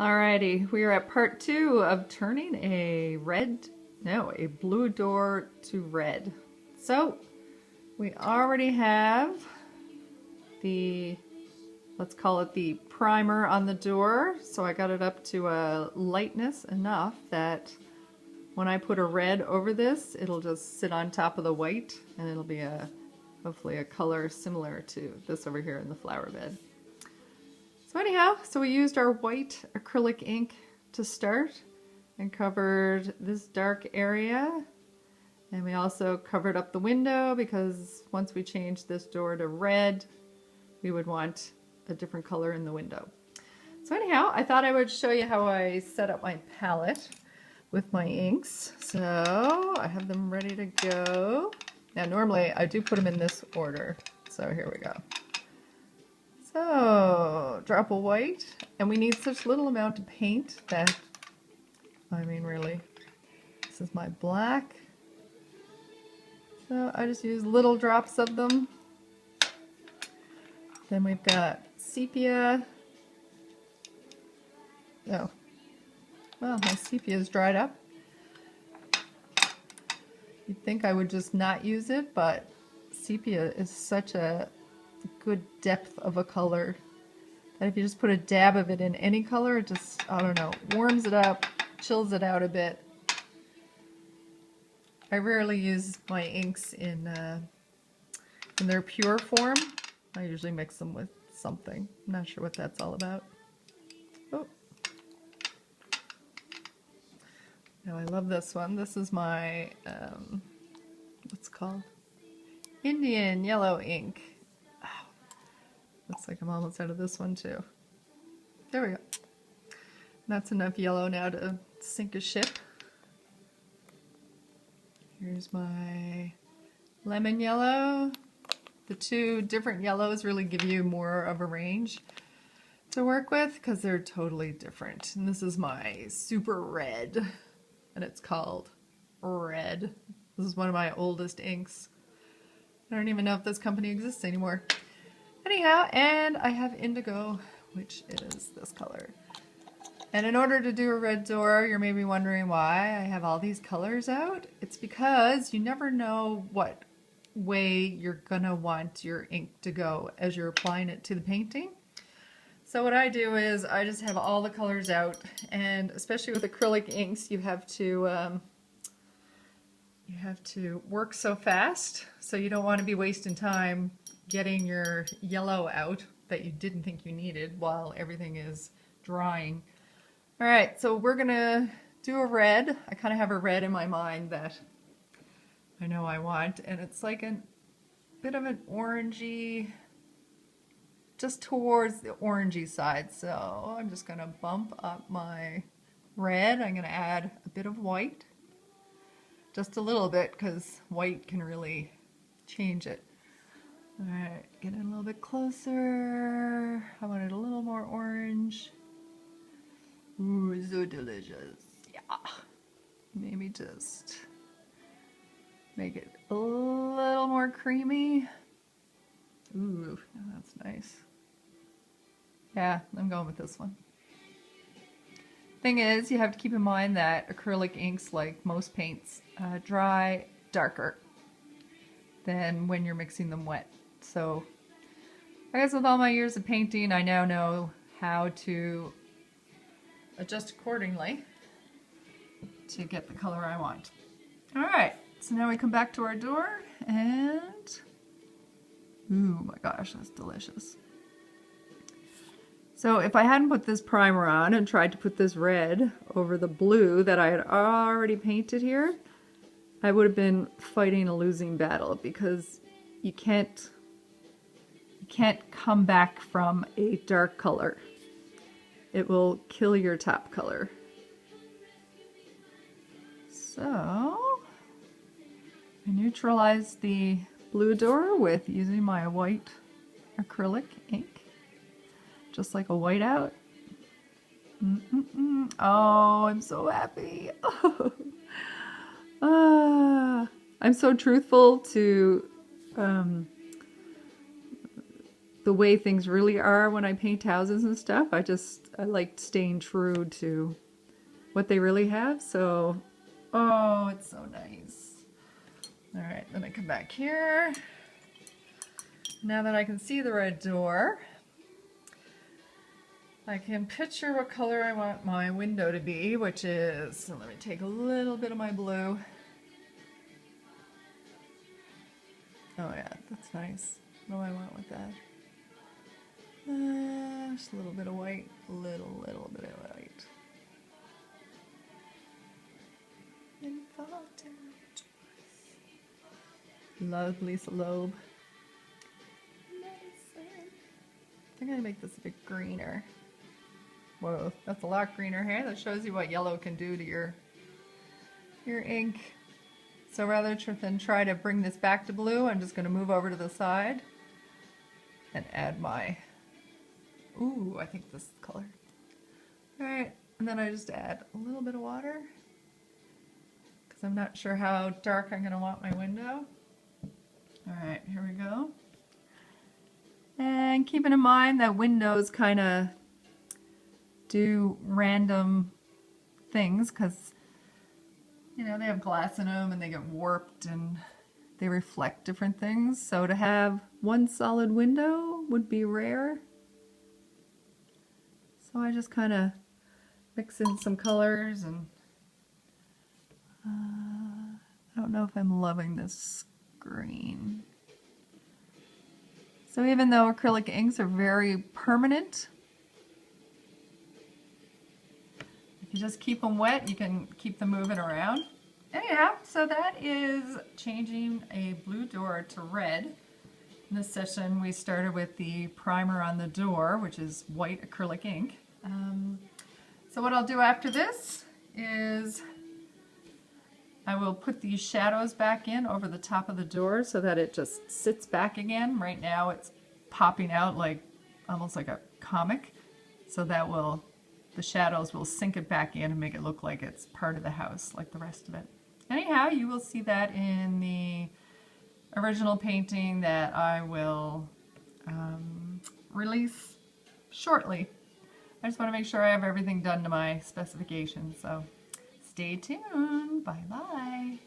Alrighty, we are at part 2 of turning a blue door to red. So we already have the, let's call it the primer on the door. So I got it up to a lightness enough that when I put a red over this, it'll just sit on top of the white and it'll be hopefully a color similar to this over here in the flower bed. So anyhow, we used our white acrylic ink to start and covered this dark area. And we also covered up the window because once we changed this door to red, we would want a different color in the window. So anyhow, I thought I would show you how I set up my palette with my inks. So I have them ready to go. Now normally I do put them in this order. So here we go. So, drop of white, and we need such little amount of paint that, I mean really, this is my black. So I just use little drops of them. Then we've got sepia. Oh, well, my sepia is dried up. You'd think I would just not use it, but sepia is such a good depth of a color that if you just put a dab of it in any color, it just, I don't know, warms it up, chills it out a bit. I rarely use my inks in their pure form. I usually mix them with something. I'm not sure what that's all about. Oh. Now I love this one. This is my, what's it called? Indian yellow ink. Looks like I'm almost out of this one too. There we go. That's enough yellow now to sink a ship. Here's my lemon yellow. The two different yellows really give you more of a range to work with because they're totally different. And this is my super red, and it's called Red. This is one of my oldest inks. I don't even know if this company exists anymore. Anyhow, and I have indigo, which is this color. And in order to do a red door, you're maybe wondering why I have all these colors out. It's because you never know what way you're gonna want your ink to go as you're applying it to the painting. So what I do is I just have all the colors out, and especially with acrylic inks, you have to work so fast, so you don't want to be wasting time getting your yellow out that you didn't think you needed while everything is drying. All right, so we're gonna do a red. I kind of have a red in my mind that I know I want, and it's like a bit of an orangey, just towards the orangey side. So I'm just gonna bump up my red. I'm gonna add a bit of white, just a little bit, because white can really change it. All right, get in a little bit closer. I want it a little more orange. Ooh, so delicious. Yeah. Maybe just make it a little more creamy. Ooh, that's nice. Yeah, I'm going with this one. Thing is, you have to keep in mind that acrylic inks, like most paints, dry darker than when you're mixing them wet. So I guess with all my years of painting, I now know how to adjust accordingly to get the color I want. All right, so now we come back to our door, and ooh, my gosh, that's delicious. So if I hadn't put this primer on and tried to put this red over the blue that I had already painted here, I would have been fighting a losing battle, because you can't come back from a dark color. It will kill your top color. So I neutralized the blue door with using my white acrylic ink, just like a whiteout. Oh, I'm so happy. I'm so truthful to the way things really are when I paint houses and stuff. I like staying true to what they really have. So, oh, it's so nice. All right, then I come back here. Now that I can see the red door, I can picture what color I want my window to be, which is, so let me take a little bit of my blue. Oh yeah, that's nice. What do I want with that? Just a little bit of white, little bit of white. Lovely Loeb. I think I'm gonna make this a bit greener. Whoa, that's a lot greener here. That shows you what yellow can do to your ink. So rather than try to bring this back to blue, I'm just gonna move over to the side and add my, ooh, I think this color. All right, and then I just add a little bit of water because I'm not sure how dark I'm gonna want my window. All right, here we go. And keeping in mind that windows kind of do random things because, you know, they have glass in them and they get warped and they reflect different things. So to have one solid window would be rare. So I just kind of mix in some colors and I don't know if I'm loving this green. So even though acrylic inks are very permanent, if you just keep them wet, you can keep them moving around. Anyhow, so that is changing a blue door to red. In this session, we started with the primer on the door, which is white acrylic ink. So what I'll do after this is I will put these shadows back in over the top of the door so that it just sits back again. Right now it's popping out like almost like a comic. So that will, the shadows will sink it back in and make it look like it's part of the house like the rest of it. Anyhow, you will see that in the original painting that I will release shortly. I just want to make sure I have everything done to my specifications. So stay tuned. Bye-bye.